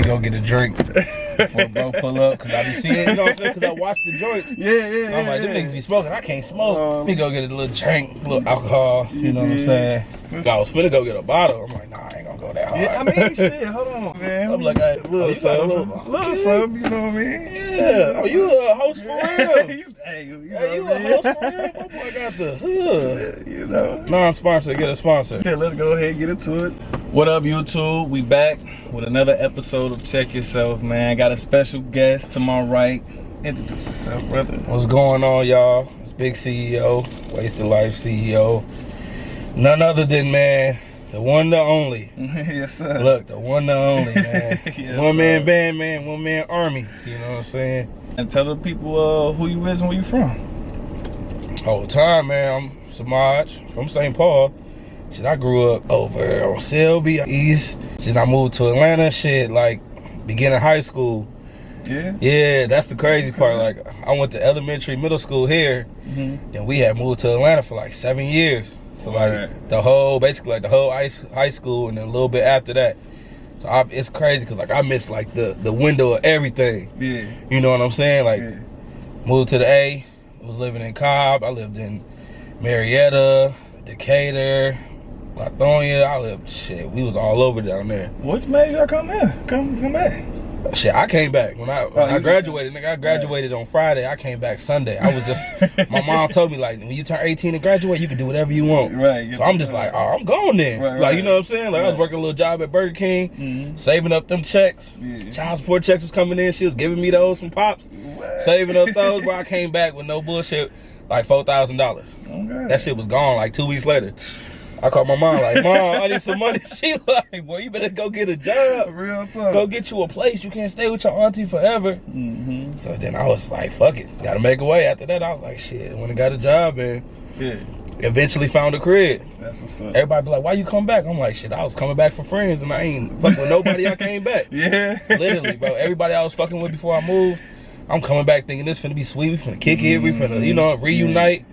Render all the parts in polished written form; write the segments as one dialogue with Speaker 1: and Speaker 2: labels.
Speaker 1: go get a drink before bro pull up, cause I be seeing, you know what I'm saying? Cause I watch the joints.
Speaker 2: Yeah.
Speaker 1: I'm like, them niggas be smoking. I can't smoke. Let me go get a little drink, a little alcohol. You know what I'm saying? So I was finna go get a bottle. I'm like, nah, I ain't gonna go that hard.
Speaker 2: Yeah, I mean, shit. Hold on, man.
Speaker 1: I'm like, hey,
Speaker 2: little something, you know what I mean?
Speaker 1: Yeah. Oh, you a host for real?
Speaker 2: Hey, you
Speaker 1: Hey, you a host for real? My boy got the hood.
Speaker 2: You know.
Speaker 1: Non-sponsor, get a sponsor.
Speaker 2: Okay, let's go ahead and get into it. What up, YouTube? We back with another episode of Check Yourself, man. Got a special guest to my right. Introduce yourself, brother.
Speaker 1: What's going on, y'all? It's Big CEO, Wasted Life CEO. None other than, man, the one, the only.
Speaker 2: Yes, sir.
Speaker 1: Look, the one, the only, man.
Speaker 2: Yes,
Speaker 1: one man
Speaker 2: sir.
Speaker 1: band, man. One man army. You know what I'm saying?
Speaker 2: And tell the people who you is and where you from.
Speaker 1: Whole time, man. I'm Semaj from St. Paul. Shit, I grew up over on Selby East. Shit, I moved to Atlanta. Shit, like beginning high school.
Speaker 2: Yeah.
Speaker 1: Yeah, that's the crazy part. Like, I went to elementary, middle school here, and we had moved to Atlanta for like 7 years. So like the whole, basically like the whole high school, and then a little bit after that. So it's crazy because like I missed like the window of everything.
Speaker 2: Yeah.
Speaker 1: You know what I'm saying? Like moved to the A, was living in Cobb. I lived in Marietta, Decatur, Lithonia. I lived, shit, we was all over down there.
Speaker 2: What made y'all come here? Come back.
Speaker 1: Shit, I came back when I graduated. Nigga, I graduated on Friday. I came back Sunday. I was just, my mom told me like, when you turn 18 and graduate, you can do whatever you want.
Speaker 2: Right.
Speaker 1: So I'm just like, oh, I'm going then. Like, you know what I'm saying? Like I was working a little job at Burger King, saving up them checks. Child support checks was coming in. She was giving me those from Pops, saving up those. Bro, I came back with no bullshit, like $4,000.
Speaker 2: Okay.
Speaker 1: That shit was gone like 2 weeks later. I called my mom like, Mom, I need some money. She like, boy, you better go get a job.
Speaker 2: Real talk.
Speaker 1: Go get you a place. You can't stay with your auntie forever. So then I was like, fuck it. Gotta make a way. After that, I was like, shit, when I got a job and eventually found a crib.
Speaker 2: That's what's up.
Speaker 1: Everybody be like, why you come back? I'm like, shit, I was coming back for friends and I ain't fucking with nobody. I came back.
Speaker 2: Yeah.
Speaker 1: Literally, bro. Everybody I was fucking with before I moved, I'm coming back thinking this finna be sweet. We finna kick it. We finna, you know, reunite.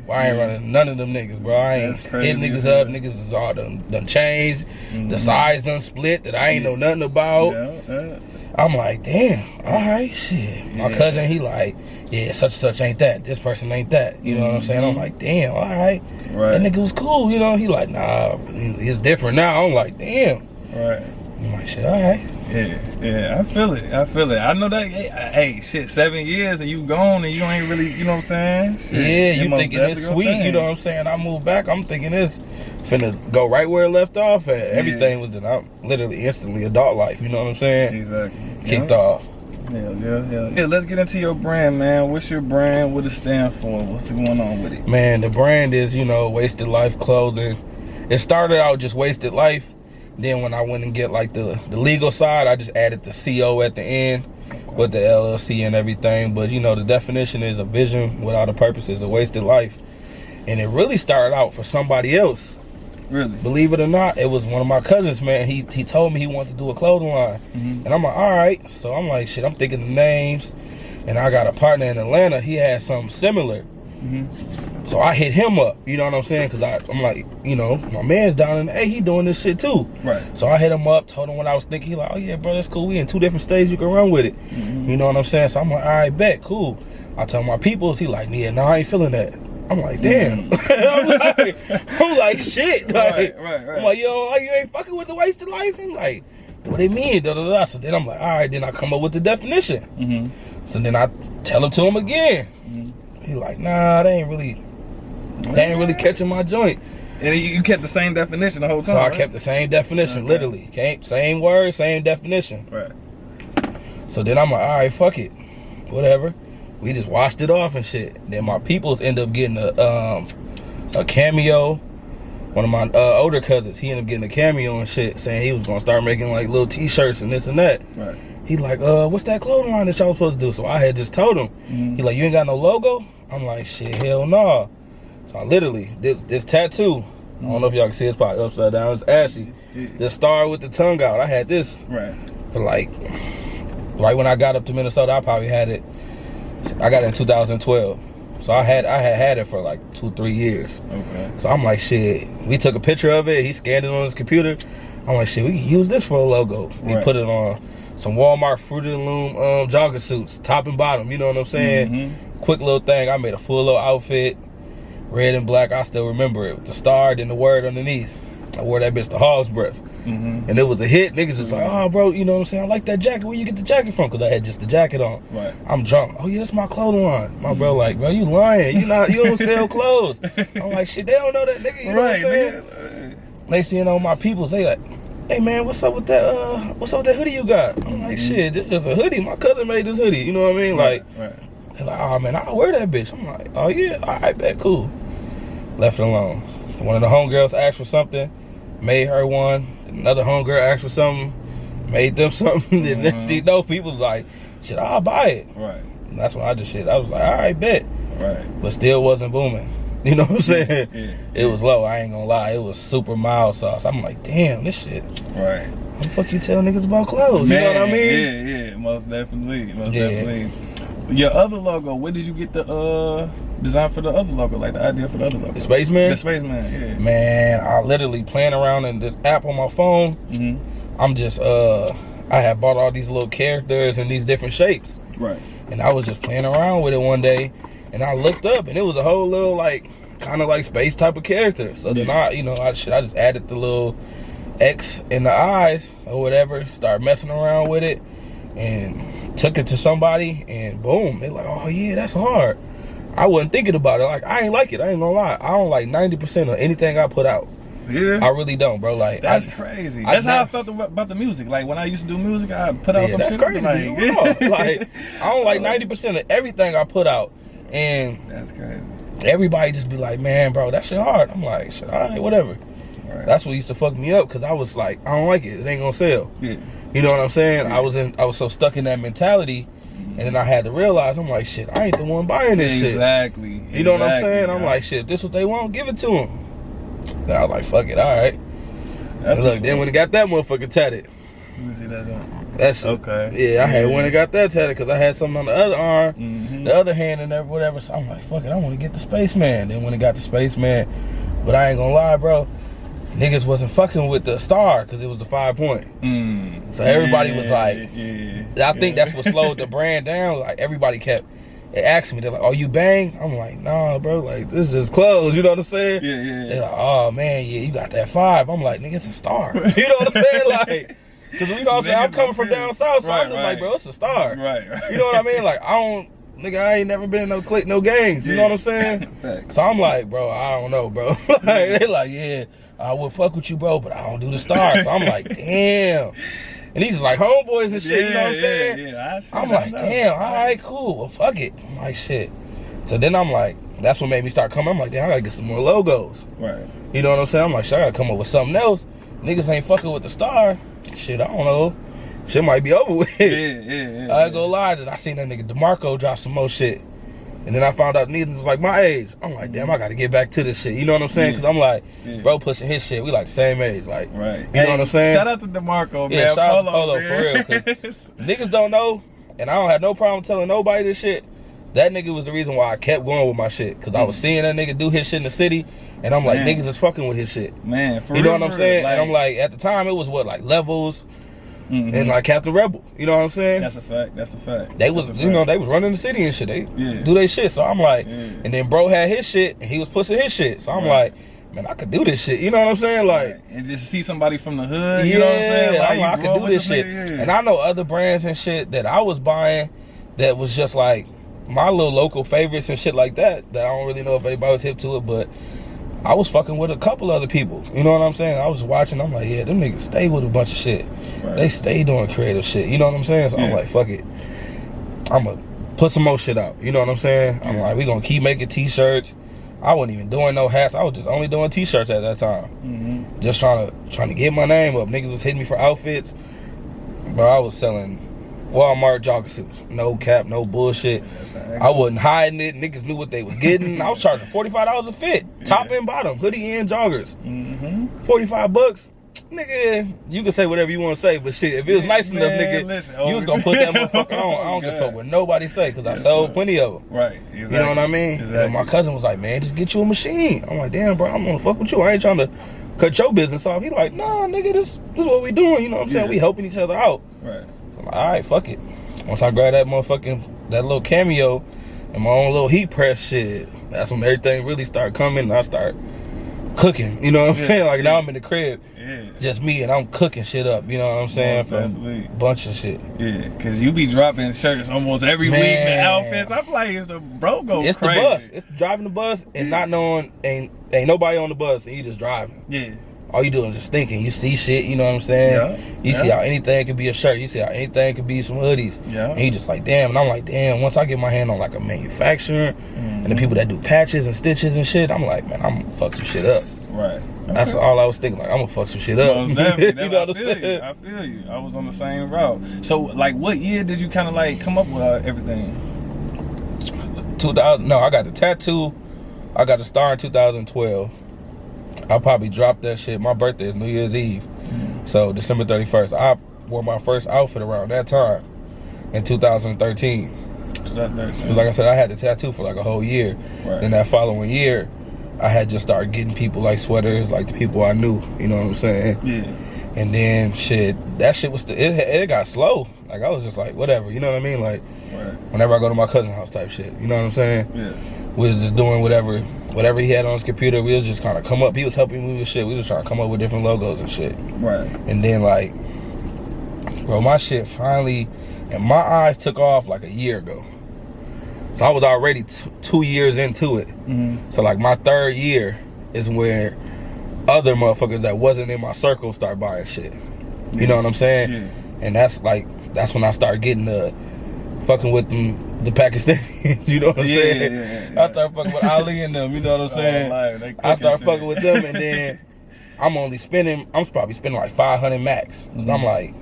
Speaker 1: Well, I ain't running none of them niggas, bro. I ain't hitting niggas up. Niggas is all done changed. The size done split that I ain't know nothing about. I'm like, damn, all right, shit. My cousin, he like, yeah, such and such ain't that. This person ain't that. You know what I'm saying? I'm like, damn, all right. That nigga was cool, you know? He like, nah, it's different now. I'm like, damn. I'm like, shit, all right.
Speaker 2: Yeah, I feel it. I know that, hey, shit, 7 years and you gone and you ain't really, you know what I'm saying? Shit,
Speaker 1: yeah, you thinking it's sweet, change. You know what I'm saying? I moved back, I'm thinking it's finna go right where it left off at. Everything was, I'm literally instantly adult life, you know what I'm saying?
Speaker 2: Exactly.
Speaker 1: Kicked off.
Speaker 2: Yeah, let's get into your brand, man. What's your brand? What it stand for? What's going on with it?
Speaker 1: Man, the brand is, you know, Wasted Life Clothing. It started out just Wasted Life. Then when I went and get like the legal side, I just added the CO at the end with the LLC and everything. But you know, the definition is a vision without a purpose is a wasted life. And it really started out for somebody else.
Speaker 2: Really?
Speaker 1: Believe it or not, it was one of my cousins, man. He told me he wanted to do a clothing line. And I'm like, all right. So I'm like, shit, I'm thinking the names. And I got a partner in Atlanta. He had something similar. So I hit him up, you know what I'm saying? Because I'm like, you know, my man's down in the A, he doing this shit too. So I hit him up, told him what I was thinking. He like, oh yeah, bro, that's cool. We in 2 different states, you can run with it. You know what I'm saying? So I'm like, all right, bet, cool. I tell my peoples, he like, yeah, no, I ain't feeling that. I'm like, damn. I'm like, shit. Like, I'm like, yo, you ain't fucking with the wasted life? I'm like, what they mean? Da, da, da. So then I'm like, all right, then I come up with the definition. So then I tell it to him again. He like, nah, they ain't really catching my joint.
Speaker 2: And you kept the same definition the whole time.
Speaker 1: So I kept the same definition, literally. Same word, same definition. So then I'm like, all right, fuck it, whatever. We just washed it off and shit. Then my peoples end up getting a cameo. One of my older cousins, he ended up getting a cameo and shit, saying he was gonna start making like little T-shirts and this and that. He like, what's that clothing line that y'all supposed to do? So I had just told him. He like, you ain't got no logo? I'm like, shit, hell no. So I literally, this tattoo, I don't know if y'all can see, it's probably upside down, it's ashy. This star with the tongue out, I had this for like, right when I got up to Minnesota, I probably had it, I got it in 2012. So I had it for like 2-3 years. So I'm like, shit, we took a picture of it, he scanned it on his computer. I'm like, shit, we can use this for a logo. We put it on some Walmart Fruit of the Loom jogger suits, top and bottom. You know what I'm saying? Quick little thing. I made a full little outfit, red and black. I still remember it with the star and the word underneath. I wore that bitch to Hog's Breath. And it was a hit. Niggas was like, oh, bro, you know what I'm saying? I like that jacket. Where you get the jacket from? Because I had just the jacket on. Right. I'm drunk. Oh, yeah, that's my clothing line. My bro like, bro, you lying. You don't sell clothes. I'm like, shit, they don't know that, nigga. You know what I'm saying? Next thing you know, my peoples, they like, hey, man, what's up with that hoodie you got? I'm like, shit, this is just a hoodie. My cousin made this hoodie. You know what I mean? Like, they're like, oh, man, I'll wear that bitch. I'm like, oh, yeah, all right, bet, cool. Left it alone. One of the homegirls asked for something, made her one. Another homegirl asked for something, made them something. Then next thing you know, people was like, shit, I'll buy it. Right. And that's when I just shit. I was like, all right, bet. Right. But still wasn't booming. You know what I'm saying? It was low. I ain't gonna lie. It was super mild sauce. I'm like, damn, this shit. Right. What the fuck you tell niggas about clothes? Man, you know what I mean?
Speaker 2: Yeah, most definitely. Definitely. Your other logo, where did you get the design for the other logo, like the idea for the other logo?
Speaker 1: The Spaceman?
Speaker 2: The Spaceman, yeah.
Speaker 1: Man, I literally playing around in this app on my phone. I'm just, I had bought all these little characters in these different shapes. Right. And I was just playing around with it one day, and I looked up, and it was a whole little, like, kind of like space type of character. So then I just added the little X in the eyes or whatever, started messing around with it, and took it to somebody, and boom, they're like, oh yeah, that's hard. I wasn't thinking about it. Like, I ain't like it. I ain't gonna lie. I don't like 90% of anything I put out. Yeah, I really don't, bro. Like,
Speaker 2: that's crazy. That's how I felt about the music. Like, when I used to do music, I put out some shit.
Speaker 1: Crazy. Like, I don't like 90% of everything I put out, and
Speaker 2: that's crazy.
Speaker 1: Everybody just be like, man, bro, that shit hard. I'm like, shit, all right, whatever. Right. That's what used to fuck me up, because I was like, I don't like it. It ain't gonna sell. Yeah. You know what I'm saying? Yeah. I was so stuck in that mentality, and then I had to realize, I'm like, shit, I ain't the one buying this shit.
Speaker 2: Exactly.
Speaker 1: You know what I'm saying? I'm like, shit, if this what they want, give it to them. Then I was like, fuck it, all right. And look, then when it got that motherfucker tatted.
Speaker 2: Let me see that on.
Speaker 1: That shit. Okay. Yeah, I had when it got that tatted, because I had something on the other arm, the other hand, and whatever. So I'm like, fuck it, I want to get the Spaceman. Then when it got the Spaceman, but I ain't gonna lie, bro, niggas wasn't fucking with the star because it was the 5 point. So everybody was like, I think that's what slowed the brand down. Like, everybody kept asking me, they're like, oh, you bang? I'm like, nah, bro, like, this is just clothes, you know what I'm saying? They're like, oh, man, yeah, you got that 5. I'm like, nigga, it's a star. You know what I'm saying? Like, because, you know what I'm saying? I'm coming from down south, so I'm just like, bro, it's a star. Right. You know what I mean? Like, I ain't never been in no clique, no gangs, you know what I'm saying? So I'm like, bro, I don't know, bro. Like, they're like, yeah, I would fuck with you, bro, but I don't do the stars. So I'm like, damn. And these is like homeboys and shit, you know what I'm saying? I'm like, damn, all right, cool. Well, fuck it. I'm like, shit. So then I'm like, that's what made me start coming. I'm like, damn, I gotta get some more logos. Right. You know what I'm saying? I'm like, shit, I gotta come up with something else. Niggas ain't fucking with the star. Shit, I don't know. Shit might be over with. Yeah. I ain't gonna lie. Then I seen that nigga DeMarco drop some more shit. And then I found out niggas was like my age. I'm like, damn, I gotta get back to this shit. You know what I'm saying? Because I'm like, bro pushing his shit. We like the same age. Like, you know what I'm saying?
Speaker 2: Shout out to DeMarco, man.
Speaker 1: Yeah, shout out to Polo, for real. Cause niggas don't know, and I don't have no problem telling nobody this shit. That nigga was the reason why I kept going with my shit. Because I was seeing that nigga do his shit in the city, and I'm like, niggas is fucking with his shit. Man, for real. You know what I'm saying? Like, and I'm like, at the time, it was what, like Levels, and like Captain Rebel. You know what I'm saying?
Speaker 2: That's a fact.
Speaker 1: They was, you know, they was running the city and shit. They do their shit. So I'm like, and then bro had his shit, and he was pushing his shit. So I'm like, man, I could do this shit. You know what I'm saying? Like,
Speaker 2: and just see somebody from the hood. You know what I'm saying? Like,
Speaker 1: I could do this shit. And I know other brands and shit that I was buying that was just like my little local favorites and shit like that I don't really know if anybody was hip to it, but I was fucking with a couple other people. You know what I'm saying? I was watching, I'm like, yeah, them niggas stay with a bunch of shit. Right. They stay doing creative shit. You know what I'm saying? So I'm like, fuck it. I'm gonna put some more shit out. You know what I'm saying? I'm like, we gonna keep making t-shirts. I wasn't even doing no hats. I was just only doing t-shirts at that time. Just trying to get my name up. Niggas was hitting me for outfits. But I was selling Walmart jogger suits. No cap, no bullshit. I wasn't hiding it. Niggas knew what they was getting. I was charging $45 a fit. Top and bottom. Hoodie and joggers. $45. Nigga, you can say whatever you want to say, but shit, if it was nice enough, nigga, you was gonna put that motherfucker on. I don't give a fuck what nobody say, because I sold plenty of them. Right, exactly. You know what I mean? Exactly. And my cousin was like, man, just get you a machine. I'm like, damn, bro, I'm gonna fuck with you. I ain't trying to cut your business off. He like, nah, nigga, this is what we doing. You know what I'm saying? We helping each other out. Right. I'm like, all right, fuck it. Once I grab that little cameo and my own little heat press shit, that's when everything really started coming and I start cooking. You know what I'm saying? Like now I'm in the crib, just me, and I'm cooking shit up. You know what I'm saying? From a bunch of shit.
Speaker 2: Yeah, because you be dropping shirts almost every week, the outfits. I'm like, it's a bro go
Speaker 1: It's
Speaker 2: crazy.
Speaker 1: the bus. It's driving the bus and not knowing ain't nobody on the bus and you just driving.
Speaker 2: Yeah.
Speaker 1: All you doing is just thinking. You see shit, you know what I'm saying? You see how anything could be a shirt. You see how anything could be some hoodies.
Speaker 2: Yeah.
Speaker 1: And you just like, damn. And I'm like, damn, once I get my hand on like a manufacturer and the people that do patches and stitches and shit, I'm like, man, I'm gonna fuck some shit up.
Speaker 2: Right.
Speaker 1: That's all I was thinking. Like, I'm gonna fuck some shit up.
Speaker 2: Most definitely.
Speaker 1: You know what I'm saying?
Speaker 2: I feel you. I was on the same route. So, like, what year did you kind of like come up with everything?
Speaker 1: 2000. No, I got the tattoo. I got the star in 2012. I probably dropped that shit. My birthday is New Year's Eve. So December 31st. I wore my first outfit around that time in 2013. So like I said, I had the tattoo for like a whole year. Right. Then that following year, I had just started getting people like sweaters, like the people I knew. You know what I'm saying? Yeah. And then shit, that shit was it got slow. Like I was just like, whatever. You know what I mean? Like whenever I go to my cousin's house type shit. You know what I'm saying? Yeah. We was just doing whatever he had on his computer. We was just kind of come up. He was helping me with shit. We was trying to come up with different logos and shit. Right. And then like, bro, my shit finally, and my eyes took off like a year ago. So I was already 2 years into it. So like my third year is where other motherfuckers that wasn't in my circle start buying shit. You know what I'm saying? Yeah. And that's when I started getting the fucking with them. The Pakistanis, you know what I'm saying? Yeah. I started fucking with Ali and them, you know what I'm saying? I started fucking with them, and then I'm probably spending like 500 max. I'm like,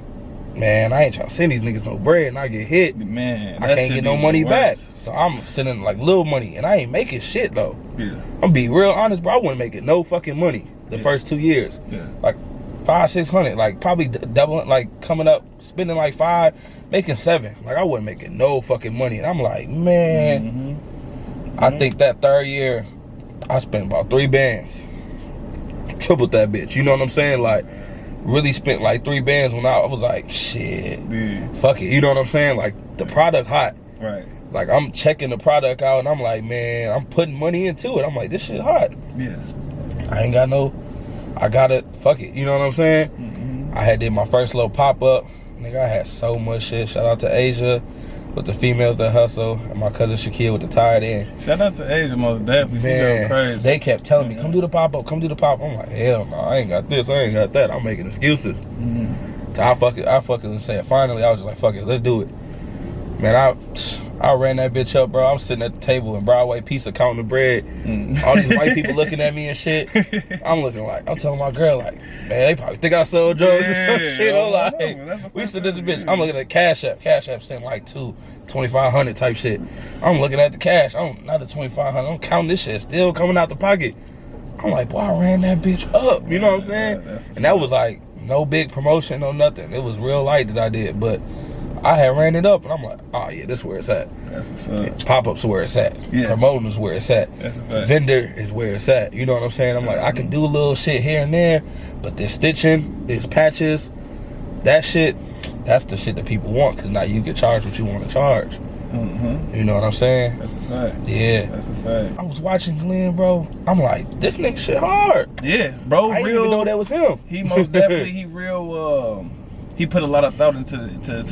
Speaker 1: man, I ain't trying to send these niggas no bread, and I get hit. Man, I can't get no money back. So I'm sending like little money, and I ain't making shit though. Yeah. I'm be real honest, bro. I wasn't making no fucking money the first 2 years. Yeah. Like 500-600, like probably doubling, like coming up, spending like 5, making 7. Like I wasn't making no fucking money, and I'm like, man, I think that third year, I spent about 3 bands, tripled that bitch. You know what I'm saying? Like really spent like 3 bands when I was like, shit, fuck it. You know what I'm saying? Like the product hot, right? Like I'm checking the product out, and I'm like, man, I'm putting money into it. I'm like, this shit hot. Yeah, I ain't got no. I got it. Fuck it. You know what I'm saying? I had did my first little pop up. Nigga, I had so much shit. Shout out to Asia with the females that hustle, and my cousin Shaquille with the tied in.
Speaker 2: Shout out to Asia, most definitely. She go crazy.
Speaker 1: They kept telling me, come do the pop up, come do the pop up. I'm like, hell no, I ain't got this, I ain't got that. I'm making excuses. So I fucking said, finally, I was just like, fuck it, let's do it. Man, I ran that bitch up, bro. I'm sitting at the table in Broadway Pizza counting the bread. All these white people looking at me and shit. I'm telling my girl, like, man, they probably think I sold drugs or some shit. I'm like, we sit at this bitch. I'm looking at Cash App. Cash App sent like $2,500 type shit. I'm looking at the cash. Another $2,500. I'm counting this shit, still coming out the pocket. I'm like, boy, I ran that bitch up. You know what I'm saying? And that was like no big promotion, no nothing. It was real light that I did, but I had ran it up, and I'm like, oh yeah, this is where it's at. That's what's up. Pop-ups where it's at. Yeah. Promoting is where it's at. That's a fact. Vendor is where it's at. You know what I'm saying? I'm like, I can do a little shit here and there, but this stitching, this patches, that shit, that's the shit that people want, because now you can charge what you want to charge. You know what I'm saying? That's a fact. Yeah. That's a fact. I was watching Glenn, bro. I'm like, this nigga shit hard.
Speaker 2: Yeah, bro.
Speaker 1: I didn't even know that was him.
Speaker 2: He most definitely, he put a lot of thought into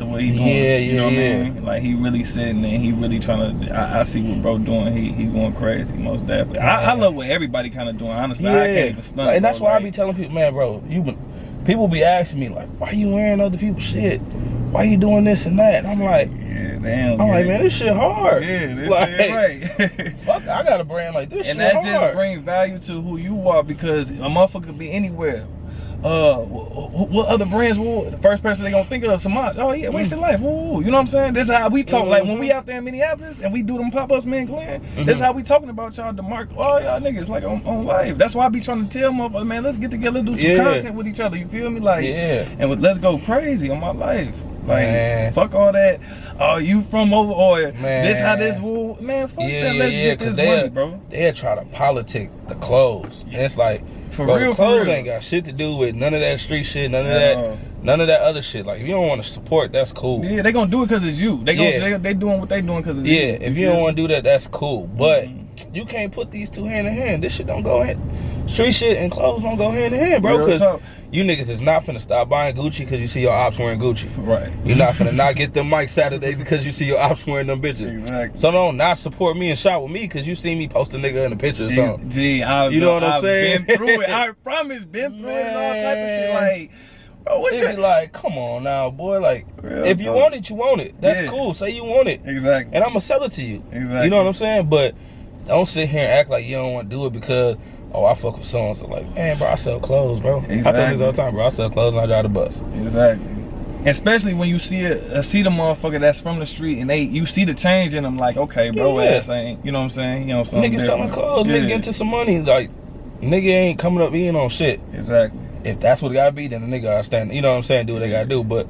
Speaker 2: what he doing. Yeah, you know what I mean? Like he really sitting there, he really trying to. I see what bro doing. He going crazy, most definitely. I love what everybody kind of doing. Honestly, I can't even stunt.
Speaker 1: And that's why I be telling people, man, bro, people be asking me like, why you wearing other people's shit? Why you doing this and that? And I'm like, damn. I'm like, man, this shit hard. Yeah, this like, shit right. Fuck, I got a brand like this. And shit hard. And that just bring value to who you are, because a motherfucker could be anywhere. What other brands will the first person they gonna think of? Semaj. Oh yeah, wasted life. Ooh, you know what I'm saying? This is how we talk. Like when we out there in Minneapolis and we do them pop-ups, man, Glenn. This is how we talking about y'all. All y'all niggas like on live. That's why I be trying to tell motherfuckers, man, let's get together, do some content with each other. You feel me? Like, and let's go crazy on my life. Like, man. Fuck all that. Oh, you from over? Or this how this will? Man, fuck that. Let's get this money, bro. They'll try to politic the clothes. And it's like, for real, the clothes ain't got shit to do with none of that street shit, none of None of that other shit. Like, if you don't want to support, that's cool.
Speaker 2: Yeah, they gonna do it because it's you. They doing what they doing because it's you.
Speaker 1: Yeah, if you don't want to do that, that's cool. But you can't put these two hand in hand. This shit don't go hand. Street shit and clothes don't go hand in hand, bro. Because you niggas is not finna stop buying Gucci because you see your ops wearing Gucci.
Speaker 2: Right.
Speaker 1: You're not finna not get them mics Saturday because you see your ops wearing them bitches.
Speaker 2: Exactly.
Speaker 1: So don't not support me and shop with me because you see me post a nigga in a picture or something.
Speaker 2: Gee,
Speaker 1: you know what I'm saying?
Speaker 2: Been through it. I promise, been through it and all type of shit. Like, bro, what's
Speaker 1: it be like, come on now, boy. Like, if you want it, you want it. That's cool. Say you want it.
Speaker 2: Exactly.
Speaker 1: And I'm gonna sell it to you.
Speaker 2: Exactly.
Speaker 1: You know what I'm saying? But don't sit here and act like you don't want to do it because, oh, I fuck with so-and-so. So like, man, bro, I sell clothes, bro.
Speaker 2: Exactly.
Speaker 1: I tell niggas all the time, bro, I sell clothes and I drive the bus.
Speaker 2: Exactly. Especially when you see the motherfucker that's from the street and you see the change in them, like, okay, bro, ass ain't, you know what I'm saying? You know, something
Speaker 1: nigga selling clothes, nigga get into some money, like, nigga ain't coming up eating on shit.
Speaker 2: Exactly.
Speaker 1: If that's what it gotta be, then the nigga gotta stand, you know what I'm saying, do what they gotta do, but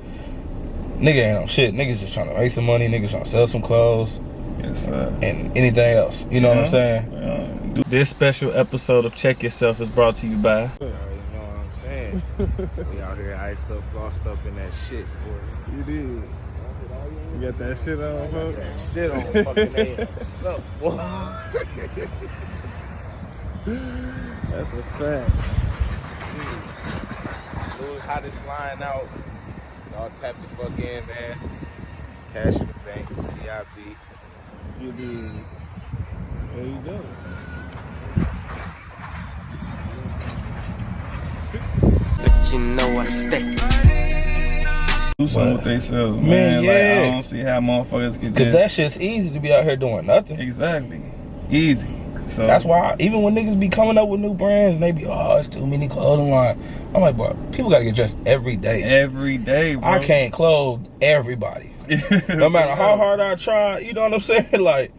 Speaker 1: nigga ain't on shit. Niggas just trying to make some money, niggas trying to sell some clothes.
Speaker 2: Yes, sir.
Speaker 1: And anything else, you know what I'm saying?
Speaker 2: This special episode of Check Yourself is brought to you by.
Speaker 3: You know what I'm saying? We out here iced up, flossed up in that shit, boy.
Speaker 4: You did. You got that shit on, folks?
Speaker 3: That shit on fucking ass. What's up, boy?
Speaker 4: That's a fact.
Speaker 3: Louis hottest line out. Y'all tap the fuck in, man. Cash in the bank, CIB.
Speaker 4: You did. There you go.
Speaker 5: But you know I stay.
Speaker 2: Do something with themselves, man.
Speaker 1: Yeah.
Speaker 2: Like, I don't see how motherfuckers get
Speaker 1: Because that shit's easy to be out here doing nothing.
Speaker 2: Exactly. Easy. So
Speaker 1: that's why even when niggas be coming up with new brands and they be, oh, it's too many clothing line. I'm like, bro, people gotta get dressed every day.
Speaker 2: Every day, bro.
Speaker 1: I can't clothe everybody. No matter how hard I try, you know what I'm saying? Like,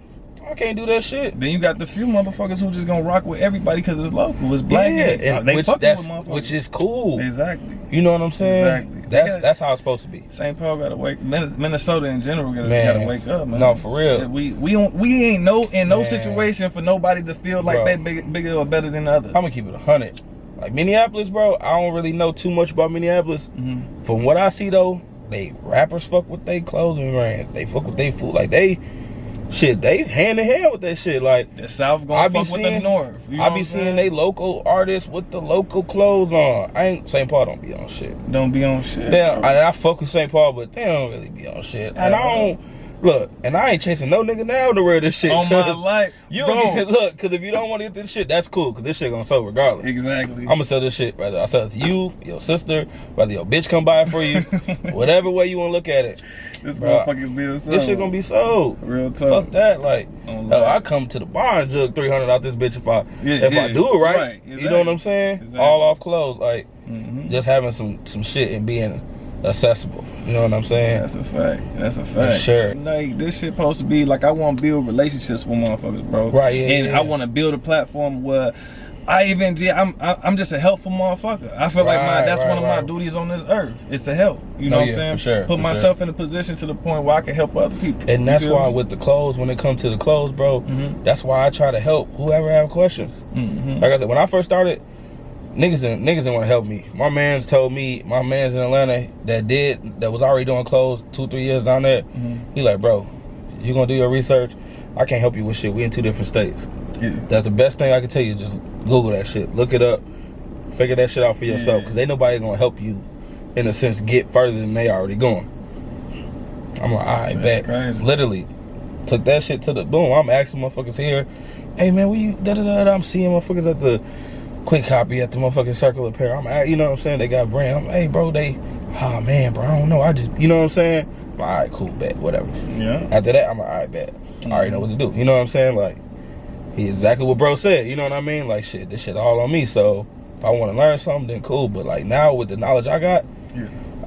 Speaker 1: I can't do that shit.
Speaker 2: Then you got the few motherfuckers who just gonna rock with everybody because it's local, it's black.
Speaker 1: Yeah, and
Speaker 2: they
Speaker 1: which,
Speaker 2: fucking with motherfuckers.
Speaker 1: which is cool.
Speaker 2: Exactly.
Speaker 1: You know what I'm saying?
Speaker 2: Exactly.
Speaker 1: That's how it's supposed to be.
Speaker 2: St. Paul gotta wake. Minnesota in general gotta wake up, man.
Speaker 1: No, for real.
Speaker 2: Yeah, we ain't in no situation for nobody to feel like they bigger or better than the other.
Speaker 1: I'm gonna keep it 100. Like Minneapolis, bro. I don't really know too much about Minneapolis.
Speaker 2: Mm-hmm.
Speaker 1: From what I see though, they rappers fuck with they clothing brands. They fuck with they food. Like they hand in hand with that shit. Like
Speaker 2: the South gonna fuck with the North. You know
Speaker 1: I be seeing they local artists with the local clothes on. St. Paul don't be on shit.
Speaker 2: Don't be on shit.
Speaker 1: I fuck with St. Paul, but they don't really be on shit. And I don't look. And I ain't chasing no nigga now to wear this shit.
Speaker 2: On my life,
Speaker 1: you look. Because if you don't want to get this shit, that's cool. Because this shit gonna sell regardless.
Speaker 2: Exactly.
Speaker 1: I'm gonna sell this shit. Whether I sell it to you, your sister, whether your bitch come buy it for you, whatever way you want to look at it.
Speaker 2: This motherfucker's being sold.
Speaker 1: This shit gonna be sold.
Speaker 2: Real talk.
Speaker 1: Fuck that. Like, I come to the bar and jug 300 out this bitch if I do it right.
Speaker 2: Exactly.
Speaker 1: You know what I'm saying?
Speaker 2: Exactly.
Speaker 1: All off clothes. Like, just having some shit and being accessible. You know what I'm saying?
Speaker 2: That's a fact. That's a fact.
Speaker 1: For sure.
Speaker 2: Like, this shit supposed to be like, I want to build relationships with motherfuckers, bro.
Speaker 1: Right. Yeah.
Speaker 2: And I want to build a platform where I'm just a helpful motherfucker. I feel like that's one of my duties on this earth. It's to help. You know what I'm saying?
Speaker 1: For sure.
Speaker 2: Put myself in a position to the point where I can help other people.
Speaker 1: And that's why with the clothes, when it comes to the clothes, bro, that's why I try to help whoever have questions. Like I said, when I first started, niggas didn't want to help me. My man's told me, my man's in Atlanta that was already doing clothes 2-3 years down there. He like, bro, you gonna do your research? I can't help you with shit. We in 2 different states. Yeah. That's the best thing I can tell you. Just Google that shit. Look it up. Figure that shit out for yourself. Because ain't nobody gonna help you, in a sense, get further than they already going. I'm like, all right, bet.
Speaker 2: Crazy.
Speaker 1: Literally. Took that shit to the boom. I'm asking motherfuckers here, hey man, where you I'm seeing motherfuckers at the Quick Copy at the motherfucking Circle Apparel. You know what I'm saying? They got brand. Hey bro, oh man, bro, I don't know. You know what I'm saying? I'm like, all right, cool, bet, whatever. Yeah. After that, I'm like, all right, bet. I already know what to do. You know what I'm saying? Like, he exactly what bro said. You know what I mean? Like, shit, this shit all on me. So if I want to learn something, then cool. But like now with the knowledge I got,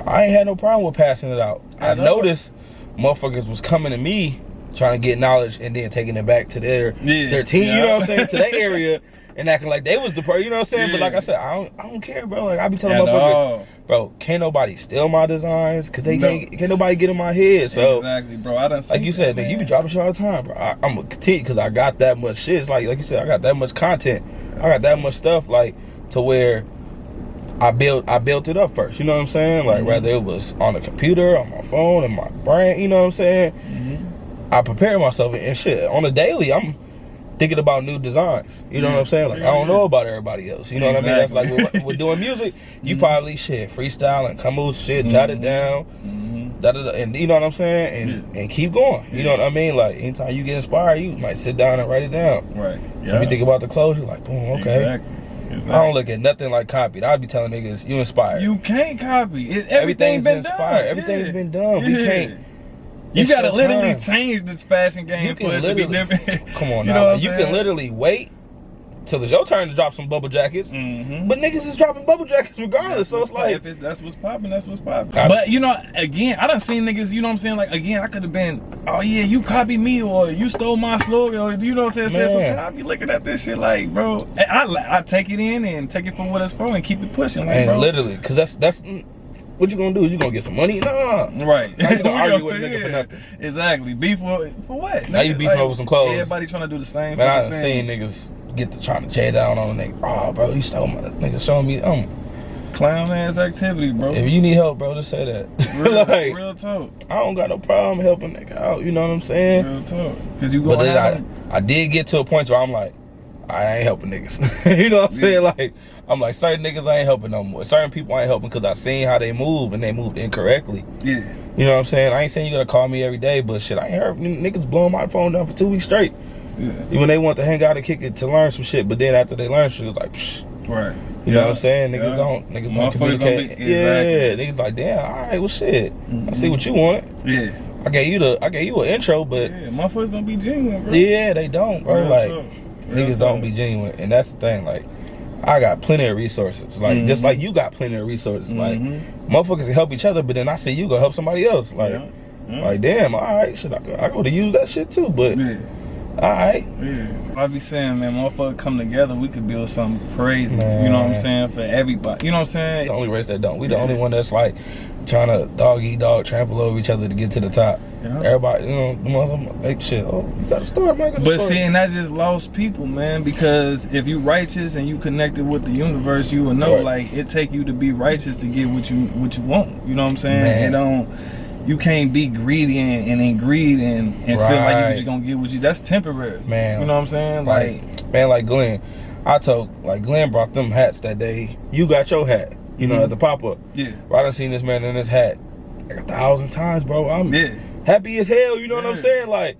Speaker 1: I ain't had no problem with passing it out. I noticed motherfuckers was coming to me trying to get knowledge and then taking it back to their team. You know what I'm saying? To their area. And acting like they was the person, you know what I'm saying? But like I said, I don't care, bro. Like I be telling motherfuckers, bro, can't nobody steal my designs because they can't nobody get in my head. So
Speaker 2: exactly, bro. I done
Speaker 1: like you said, nigga, you be dropping shit all the time, bro. I'm gonna continue because I got that much shit. It's like you said, I got that much content. I got that much stuff, like to where I built it up first. You know what I'm saying? Like whether it was on the computer, on my phone, in my brain. You know what I'm saying? I prepared myself and shit on a daily. I'm thinking about new designs. You know what I'm saying? Like I don't know about everybody else. You know what I mean? That's like with doing music. You probably freestyle and come with shit, jot it down. And you know what I'm saying, and keep going. You know what I mean? Like anytime you get inspired, you might sit down and write it down. Right. So if you think about the clothes, you're like, boom, okay. Exactly. I don't look at nothing like copied. I'd be telling niggas, you inspired.
Speaker 2: You can't copy. Everything's been
Speaker 1: inspired.
Speaker 2: done.
Speaker 1: Everything's been done. We can't.
Speaker 2: You gotta literally change this fashion game for it to be different.
Speaker 1: Come on now. You can literally wait till it's your turn to drop some bubble jackets. But niggas is dropping bubble jackets regardless. So it's like
Speaker 2: that's what's popping. That's what's popping. But you know, again, I done seen niggas. You know what I'm saying? Like again, I could have been, oh yeah, you copied me or you stole my slogan or you know what I'm saying? Some shit. I be looking at this shit like, bro, I take it in and take it for what it's for and keep it pushing. Like,
Speaker 1: and
Speaker 2: bro,
Speaker 1: literally, cause that's. What you gonna do? You gonna get some money? Nah.
Speaker 2: Right.
Speaker 1: Now you gonna argue with a nigga for nothing.
Speaker 2: Exactly. Beef for what?
Speaker 1: Now you beefing over some clothes.
Speaker 2: Everybody trying to do the same.
Speaker 1: Man, I done seen niggas get to trying to J down on a nigga. Oh, bro, you stole my nigga showing me.
Speaker 2: Clown ass activity, bro.
Speaker 1: If you need help, bro, just say that.
Speaker 2: Like, real talk.
Speaker 1: I don't got no problem helping nigga out. You know what I'm saying?
Speaker 2: Real talk. Cause you go.
Speaker 1: I did get to a point where I'm like, I ain't helping niggas. You know what I'm saying? Like, I'm like, certain niggas I ain't helping no more. Certain people I ain't helping because I seen how they move and they moved incorrectly. Yeah. You know what I'm saying? I ain't saying you gotta call me every day, but shit, I ain't heard niggas blowing my phone down for 2 weeks straight. Yeah. When they want to hang out and kick it to learn some shit, but then after they learn shit, it's like, psh. Right. You know what I'm saying? Niggas don't communicate. Exactly. Yeah. Niggas like, damn, all right, well shit. I see what you want. Yeah. I gave you an intro, but
Speaker 2: motherfuckers don't be genuine, bro.
Speaker 1: Yeah, they don't, bro. Niggas don't be genuine, and that's the thing. Like, I got plenty of resources. Like, just like you got plenty of resources. Like, motherfuckers can help each other, but then I see you go help somebody else. Like, like damn, all right, shit, I go to use that shit too, but all right.
Speaker 2: Yeah. I be saying, man, motherfuckers come together, we could build something crazy. Man. You know what I'm saying? For everybody. You know what I'm saying?
Speaker 1: The only race that don't. We the only one that's like trying to dog eat dog, trample over each other to get to the top. Yeah. Everybody, you know, the motherfuckers like shit. Oh, you got a story, man.
Speaker 2: But see, and that's just lost people, man. Because if you righteous and you connected with the universe, you will know, like, it take you to be righteous to get what you want. You know what I'm saying? Man. You can't be greedy and in greed and feel like you just gonna get what you. That's temporary, man. You know what I'm saying?
Speaker 1: Like Glenn, Glenn brought them hats that day. You got your hat, you know, at the pop up. Yeah. I done seen this man in this hat like 1,000 times, bro. I'm happy as hell. You know what I'm saying? Like,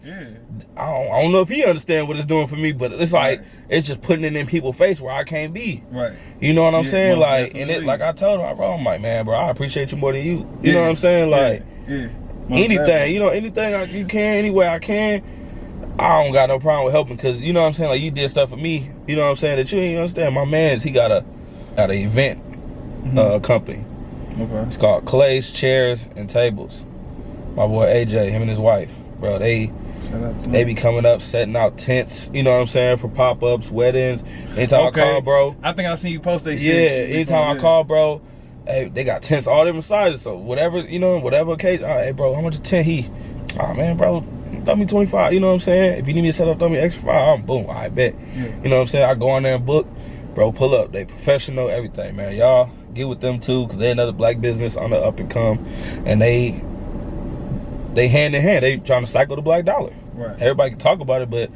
Speaker 1: I don't know if he understand what it's doing for me, but it's like it's just putting it in people's face where I can't be. Right. You know what I'm saying? Like, definitely. And it, like I told him, I'm like, man, bro, I appreciate you more than you. You know what I'm saying? Like. Yeah. Anything, you know, anything you can, any way I can, I don't got no problem with helping because, you know what I'm saying, like you did stuff for me, you know what I'm saying, that you ain't understand. My man's, he got an event company. Okay. It's called Clay's Chairs and Tables. My boy AJ, him and his wife, bro, they be coming up, setting out tents, you know what I'm saying, for pop-ups, weddings. Anytime I call, bro.
Speaker 2: I think I seen you post that shit.
Speaker 1: Yeah, anytime I call, bro. Hey, they got tents all different sizes, so whatever, you know, whatever occasion. All right, hey, bro, how much a tent oh, man, bro, throw me 25, you know what I'm saying? If you need me to set up, throw me extra 5, boom, I bet. Yeah. You know what I'm saying? I go on there and book, bro, pull up. They professional, everything, man. Y'all get with them, too, because they're another black business on the up and come, and they hand in hand. They trying to cycle the black dollar. Right. Everybody can talk about it, but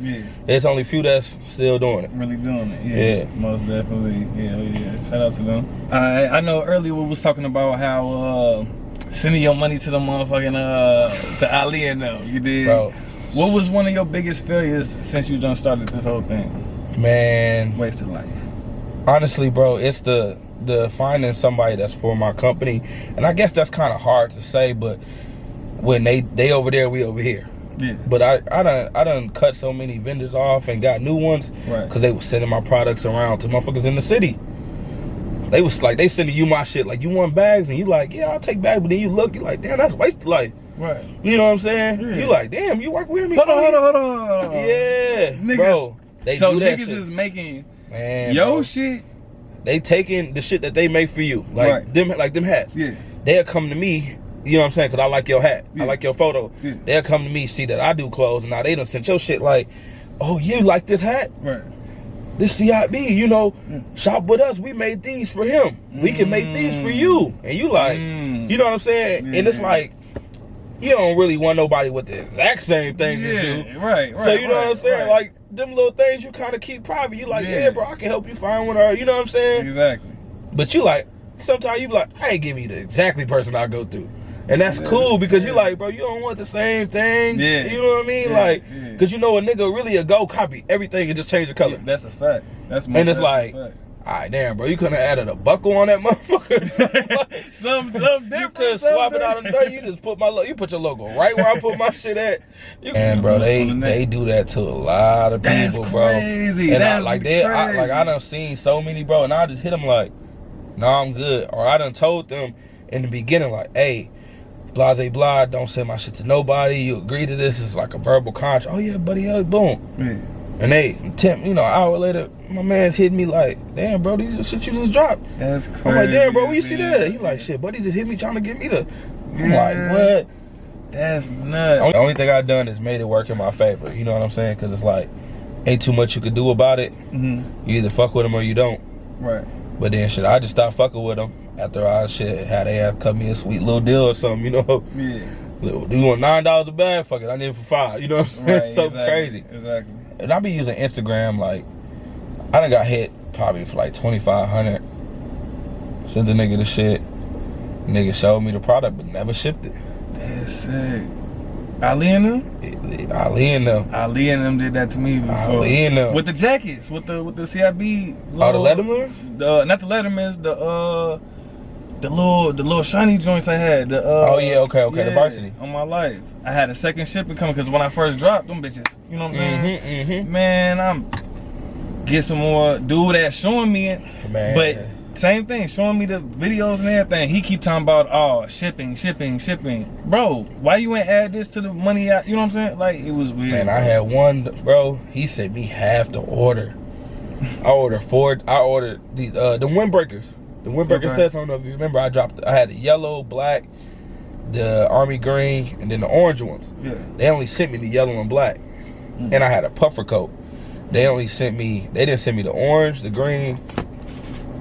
Speaker 1: there's only few that's still doing it.
Speaker 2: Really doing it, most definitely. Yeah. Shout out to them. I know earlier we was talking about how sending your money to the motherfucking to Ali and them. You did. Bro. What was one of your biggest failures since you done started this whole thing?
Speaker 1: Man,
Speaker 2: wasted life.
Speaker 1: Honestly, bro, it's the finding somebody that's for my company, and I guess that's kind of hard to say, but when they over there, we over here. Yeah. But I done cut so many vendors off and got new ones because they was sending my products around to motherfuckers in the city. They was like, they sending you my shit, like, you want bags? And you like, yeah, I'll take bags, but then you look, you like, damn, that's wasted life. Right. You know what I'm saying? Yeah. You like, damn, you work with me? Hold on. Yeah. Nigga. Bro, they so do that niggas shit. Is making
Speaker 2: shit.
Speaker 1: They taking the shit that they make for you. Like them hats. Yeah. They'll come to me. You know what I'm saying? Because I like your hat. I like your photo. Yeah. They'll come to me, see that I do clothes, and now they done sent your shit like, oh, you like this hat? Right. this CIB, you know, shop with us. We made these for him. We can make these for you. And you like, you know what I'm saying? And it's like, you don't really want nobody with the exact same thing as you.
Speaker 2: Right.
Speaker 1: So you know what I'm saying? Like, them little things you kind of keep private. You like, yeah, bro, I can help you find one, or you know what I'm saying?
Speaker 2: Exactly.
Speaker 1: But you like, sometimes you be like, I ain't giving you the exactly person I go through. And that's cool because you like, bro, you don't want the same thing.
Speaker 2: Yeah.
Speaker 1: You know what I mean? Like, because you know a nigga really a go copy everything and just change the color.
Speaker 2: That's a fact. That's
Speaker 1: and it's like, all right, damn, bro, you couldn't have added a buckle on that motherfucker.
Speaker 2: Something different.
Speaker 1: You could swap it out of there. You just put you put your logo right where I put my shit at. And bro, they do that to a lot of people, bro.
Speaker 2: Crazy.
Speaker 1: And
Speaker 2: That's
Speaker 1: crazy.
Speaker 2: crazy.
Speaker 1: I done seen so many, bro, and I just hit them like, nah, I'm good. Or I done told them in the beginning, like, hey, blase blah, don't send my shit to nobody. You agree to this? It's like a verbal contract. Oh yeah, buddy, boom. And an hour later, my man's hitting me like, damn, bro, these are shit you just dropped.
Speaker 2: That's crazy.
Speaker 1: I'm like, damn, bro, where you see that? He like, shit, buddy just hit me trying to get me to. I'm like, what?
Speaker 2: That's nuts.
Speaker 1: The only thing I've done is made it work in my favor. You know what I'm saying? Because it's like, ain't too much you could do about it. You either fuck with them or you don't.
Speaker 2: Right.
Speaker 1: But then shit, I just stopped fucking with them after I had they have cut me a sweet little deal or something, you know?
Speaker 2: Yeah.
Speaker 1: Do you want $9 a bag? Fuck it, I need it for $5. You know what I'm saying?
Speaker 2: Right,
Speaker 1: Something crazy.
Speaker 2: Exactly.
Speaker 1: And I be using Instagram, like, I done got hit probably for like $2,500. Sent the nigga the shit. Nigga showed me the product, but never shipped it.
Speaker 2: That's sick. Ali and them?
Speaker 1: Ali and them
Speaker 2: did that to me before.
Speaker 1: Ali and them.
Speaker 2: With the jackets, with the CIB.
Speaker 1: Oh, the Lettermans?
Speaker 2: Not the Lettermans, the little shiny joints I had. The
Speaker 1: the varsity.
Speaker 2: On my life. I had a second shipping coming because when I first dropped them bitches, you know what I'm saying? Man, I'm get some more dude that's showing me it.
Speaker 1: Man.
Speaker 2: But same thing, showing me the videos and everything. He keep talking about shipping. Bro, why you ain't add this to the money out? You know what I'm saying? Like, it was weird.
Speaker 1: Man, I had one, bro. He sent me half the order. I ordered the windbreakers. The windbreaker sets, I don't know if you remember, I had the yellow, black, the army green, and then the orange ones.
Speaker 2: Yeah.
Speaker 1: They only sent me the yellow and black. And I had a puffer coat. They didn't send me the orange, the green,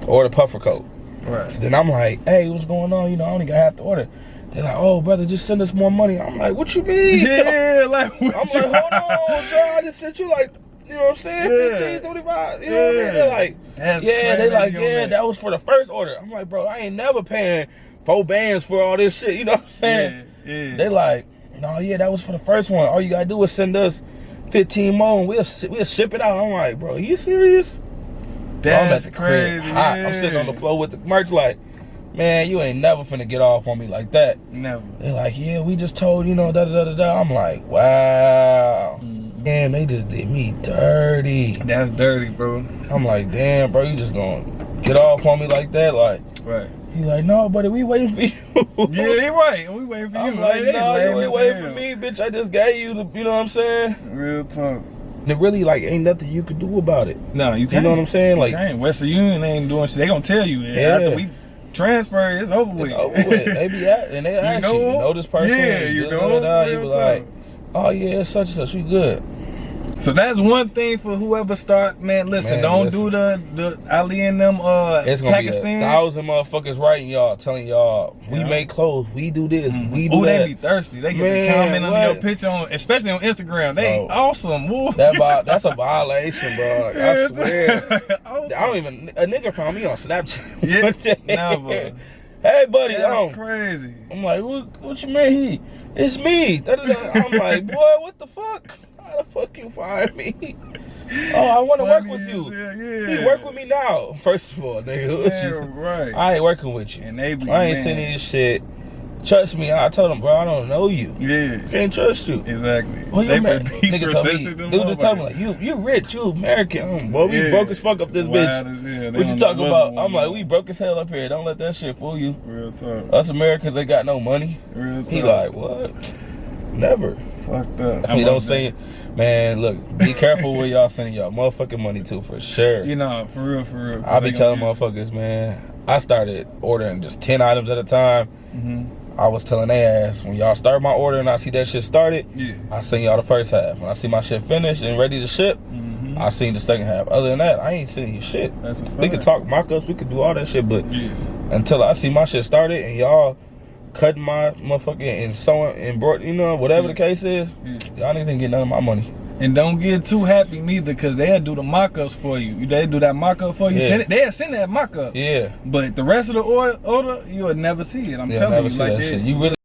Speaker 1: or the puffer coat.
Speaker 2: Right.
Speaker 1: So then I'm like, hey, what's going on? You know, I only got half the order. They're like, oh, brother, just send us more money. I'm like, what you mean?
Speaker 2: Yeah, like,
Speaker 1: I'm like, hold on, John, I just sent you like, you know what I'm saying? 15, 25. You know what I mean? They're like,
Speaker 2: that's
Speaker 1: they like, that was for the first order. I'm like, bro, I ain't never paying 4 bands for all this shit. You know what I'm saying?
Speaker 2: Yeah.
Speaker 1: They like, no, that was for the first one. All you gotta do is send us 15 more and we'll ship it out. I'm like, bro, are you serious?
Speaker 2: That's crazy.
Speaker 1: I'm sitting on the floor with the merch like, man, you ain't never finna get off on me like that.
Speaker 2: Never.
Speaker 1: They're like, yeah, we just told, da-da-da-da-da. I'm like, wow. Damn, they just did me dirty.
Speaker 2: That's dirty, bro.
Speaker 1: I'm like, damn, bro, you just gonna get off on me like that? Like,
Speaker 2: right.
Speaker 1: He's like, no, buddy, we waiting for you.
Speaker 2: Yeah, he right. We waiting for you.
Speaker 1: I'm like, no, you waiting for me, bitch. I just gave you the, you know what I'm saying?
Speaker 2: Real talk.
Speaker 1: And it really, like, ain't nothing you could do about it.
Speaker 2: No, you can't.
Speaker 1: You know what I'm saying? Like,
Speaker 2: Western Union ain't doing shit. They gonna tell you. After we transfer, it's over with.
Speaker 1: It's over with. They be and they ask you know this person.
Speaker 2: Yeah, you know.
Speaker 1: You be like, oh, yeah, it's such and such. We good.
Speaker 2: So that's one thing for whoever start, man. Listen, don't do the Ali and them
Speaker 1: it's gonna
Speaker 2: Pakistan.
Speaker 1: Be 1,000 motherfuckers writing y'all, telling y'all we make clothes, we do this, we do that.
Speaker 2: They be thirsty. They get the comment under your picture especially on Instagram. They awesome.
Speaker 1: That's a violation, bro. Like, I swear. Awesome. I don't even. A nigga found me on Snapchat.
Speaker 2: Yeah, never.
Speaker 1: Hey, buddy,
Speaker 2: that's crazy.
Speaker 1: I'm like, what you mean? It's me. I'm like, boy, what the fuck? How the fuck you find me? Oh, I want to work with you.
Speaker 2: Yeah.
Speaker 1: You work with me now. First of all, nigga.
Speaker 2: Yeah, right.
Speaker 1: I ain't working with you.
Speaker 2: And I
Speaker 1: ain't sending you this shit. Trust me. I told him, bro, I don't know you.
Speaker 2: Yeah.
Speaker 1: Can't trust you.
Speaker 2: Exactly.
Speaker 1: Well, nigga told me, dude just told me, like, you rich, you American. Boy, we broke as fuck up this bitch. What you talking about? I'm like, we broke as hell up here. Don't let that shit fool you.
Speaker 2: Real talk.
Speaker 1: Us Americans, they got no money.
Speaker 2: Real talk.
Speaker 1: He like, what? Never.
Speaker 2: Fucked up.
Speaker 1: If we don't say it, man, look, be careful where y'all sending y'all motherfucking money to, for sure.
Speaker 2: You know, for real.
Speaker 1: I be telling motherfuckers, man, I started ordering just 10 items at a time. I was telling their ass, when y'all start my order and I see that shit started, I send y'all the first half. When I see my shit finished and ready to ship, I seen the second half. Other than that, I ain't seen your shit.
Speaker 2: That's a fact.
Speaker 1: We could talk mock-ups, we could do all that shit, but until I see my shit started and y'all cutting my motherfucking and sewing and brought, you know, whatever the case is, y'all niggas ain't get none of my money.
Speaker 2: And don't get too happy neither, because they'll do the mock-ups for you. They'll do that mock-up for you. They'll send that mock-up.
Speaker 1: Yeah.
Speaker 2: But the rest of the order, you'll never see it. I'm telling you, like that.
Speaker 1: You really